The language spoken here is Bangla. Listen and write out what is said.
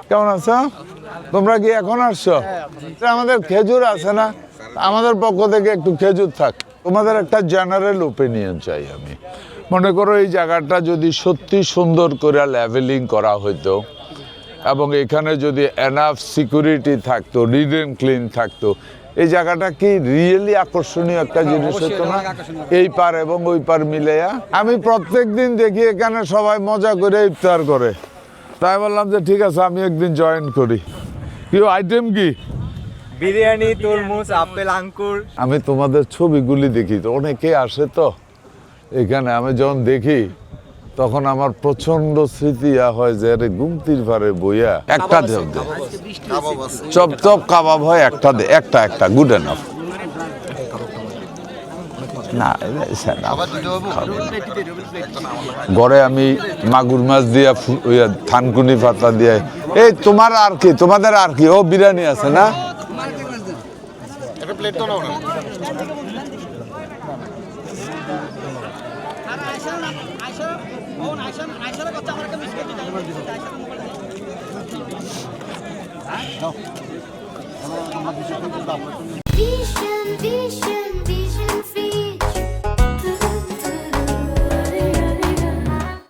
কেমন আছো? তোমরা কি এখন আসছো? আমাদের খেজুর আছে না, আমাদের পক্ষ থেকে একটু খেজুর থাক। তোমাদের একটা জেনারেল ওপিনিয়ন চাই আমি। মনে করো এই জায়গাটা যদি সত্যি সুন্দর করে লেভেলিং করা হইতো এবং এখানে যদি এনাফ সিকিউরিটি থাকতো, নিট অ্যান্ড ক্লিন থাকতো, এই জায়গাটা কি রিয়েলি আকর্ষণীয় একটা জিনিস হতো না? এই পার এবং ওই পার মিলেয়া আমি প্রত্যেক দিন দেখি এখানে সবাই মজা করে ইফতার করে, তাই বললাম যে ঠিক আছে আমি একদিন জয়েন করি। কি আইটেম কি? বিরিয়ানি, তরমুজ, আপেল, আঙ্কুর। আমি তোমাদের ছবিগুলি দেখি তো, অনেকে আসে তো এখানে, আমি যখন দেখি তখন আমার প্রচন্ড স্মৃতি হয় যে আরে গুমতির পারে বইয়া একটা দেব দে চপ চপ কাবাব হয় একটা দে, একটা গুড এনাফ। না ঘরে আমি মাগুর মাছ দিয়া থানকুনি পাতা দিয়ে। এই তোমার আর কি, তোমাদের আর কি? ও বিরিয়ানি আছে না?